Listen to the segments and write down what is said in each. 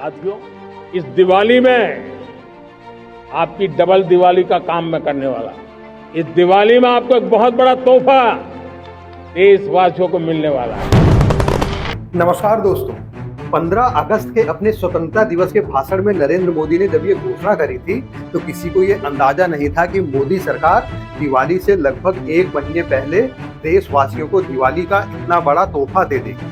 साथियों, इस दिवाली में आपकी डबल दिवाली का काम मैं करने वाला हूं। इस दिवाली में आपको एक बहुत बड़ा तोहफा देशवासियों को मिलने वाला है। नमस्कार दोस्तों, 15 अगस्त के अपने स्वतंत्रता दिवस के भाषण में नरेंद्र मोदी ने जब ये घोषणा करी थी तो किसी को ये अंदाजा नहीं था कि मोदी सरकार दिवाली से लगभग 1 महीने पहले देशवासियों को दिवाली का इतना बड़ा तोहफा दे देगी।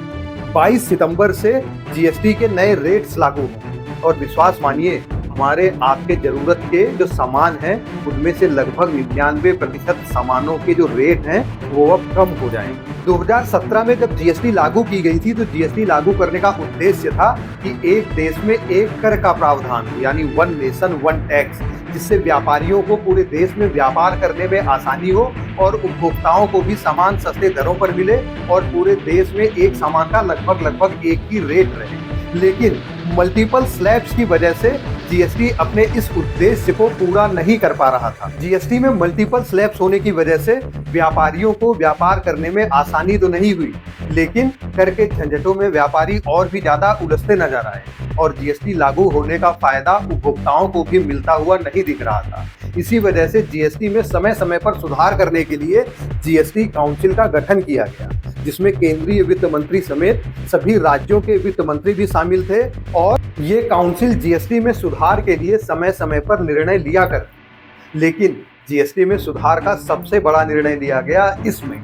22 सितंबर से जीएसटी के नए रेट्स लागू होंगे और विश्वास मानिए, हमारे आपके जरूरत के जो सामान हैं उनमें से लगभग 99% सामानों के जो रेट हैं वो अब कम हो जाएंगे। 2017 में जब जीएसटी लागू की गई थी तो जीएसटी लागू करने का उद्देश्य था कि एक देश में एक कर का प्रावधान हो, यानी वन नेशन वन टैक्स, जिससे व्यापारियों को पूरे देश में व्यापार करने में आसानी हो और उपभोक्ताओं को भी सामान सस्ते दरों पर मिले और पूरे देश में एक सामान का लगभग एक ही रेट रहे। लेकिन मल्टीपल स्लैब्स की वजह से जीएसटी अपने इस उद्देश्य को पूरा नहीं कर पा रहा था। जीएसटी में मल्टीपल स्लैब्स होने की वजह से व्यापारियों को व्यापार करने में आसानी तो नहीं हुई, लेकिन कर के झंझटों में व्यापारी और भी ज्यादा उलझते नजर आए और जीएसटी लागू होने का फायदा उपभोक्ताओं को भी मिलता हुआ नहीं दिख रहा था। इसी वजह से जीएसटी में समय समय पर सुधार करने के लिए जीएसटी काउंसिल का गठन किया गया, जिसमें केंद्रीय वित्त मंत्री समेत सभी राज्यों के वित्त मंत्री भी शामिल थे और ये काउंसिल जीएसटी में सुधार के लिए समय समय पर निर्णय लिया करती। लेकिन जीएसटी में सुधार का सबसे बड़ा निर्णय लिया गया इसमें,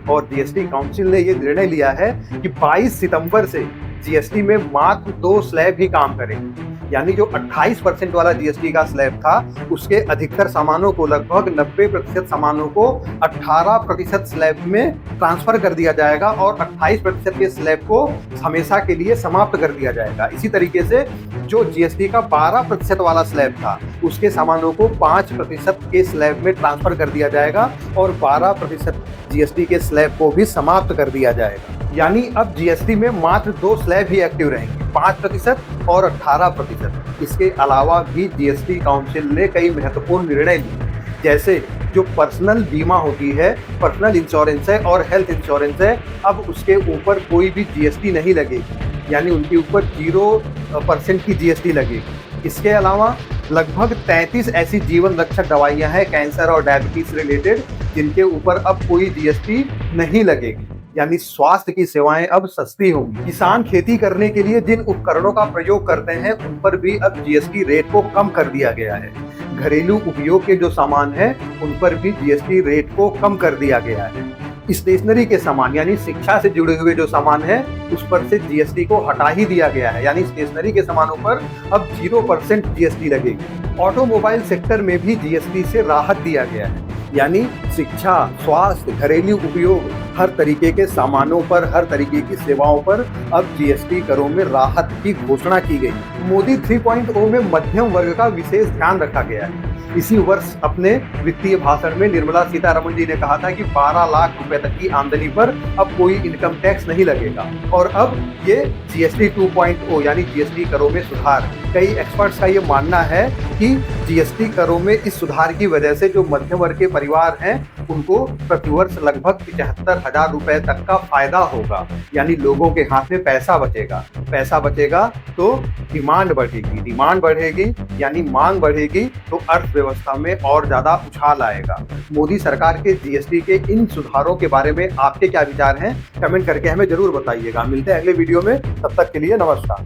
और जीएसटी काउंसिल ने ये निर्णय लिया है कि 22 सितंबर से जीएसटी में मात्र 2 स्लैब ही काम करेंगे, यानी जो 28% वाला जीएसटी का स्लैब था उसके अधिकतर सामानों को, लगभग 90% सामानों को 18% स्लैब में ट्रांसफर कर दिया जाएगा और 28% के स्लैब को हमेशा के लिए समाप्त कर दिया जाएगा। इसी तरीके से जो जीएसटी का 12% वाला स्लैब था उसके सामानों को 5% के स्लैब में ट्रांसफर कर दिया जाएगा और 12% जीएसटी के स्लैब को भी समाप्त कर दिया जाएगा। यानी अब जीएसटी में मात्र 2 स्लैब ही एक्टिव रहेंगे, 5% और 18%। इसके अलावा भी जीएसटी काउंसिल ने कई महत्वपूर्ण निर्णय लिए, जैसे जो पर्सनल बीमा होती है, पर्सनल इंश्योरेंस है और हेल्थ इंश्योरेंस है, अब उसके ऊपर कोई भी जीएसटी नहीं लगेगी, यानी उनके ऊपर 0% की जीएसटी लगेगी। इसके अलावा लगभग 33 ऐसी जीवन रक्षक दवाइयां हैं कैंसर और डायबिटीज से रिलेटेड, जिनके ऊपर अब कोई जीएसटी नहीं लगेगी, यानी स्वास्थ्य की सेवाएं अब सस्ती होंगी। किसान खेती करने के लिए जिन उपकरणों का प्रयोग करते हैं उन पर भी अब जीएसटी रेट को कम कर दिया गया है। घरेलू उपयोग के जो सामान हैं उन पर भी जीएसटी रेट को कम कर दिया गया है। स्टेशनरी के सामान, यानी शिक्षा से जुड़े हुए जो सामान है उस पर से जीएसटी को हटा ही दिया गया है, यानी स्टेशनरी के सामानों पर अब 0% जीएसटी लगेगी। ऑटोमोबाइल सेक्टर में भी जीएसटी से राहत दिया गया है, यानी शिक्षा, स्वास्थ्य, घरेलू उपयोग, हर तरीके के सामानों पर, हर तरीके की सेवाओं पर अब जीएसटी करों में राहत की घोषणा की गई। मोदी 3.0 में मध्यम वर्ग का विशेष ध्यान रखा गया है। इसी वर्ष अपने वित्तीय भाषण में निर्मला सीतारमण जी ने कहा था कि 12 लाख रुपए तक की आमदनी पर अब कोई इनकम टैक्स नहीं लगेगा और अब ये जीएसटी 2.0 यानी जीएसटी करों में सुधार। कई एक्सपर्ट्स का ये मानना है कि जीएसटी करों में इस सुधार की वजह से जो मध्यम वर्ग के परिवार हैं उनको प्रतिवर्ष लगभग 75,000 रुपए तक का फायदा होगा, यानी लोगों के हाथ में पैसा बचेगा। पैसा बचेगा तो डिमांड बढ़ेगी, डिमांड बढ़ेगी यानी मांग बढ़ेगी तो अर्थव्यवस्था में और ज्यादा उछाल आएगा। मोदी सरकार के जीएसटी के इन सुधारों के बारे में आपके क्या विचार हैं, कमेंट करके हमें जरूर बताइएगा। मिलते हैं अगले वीडियो में, तब तक के लिए नमस्कार।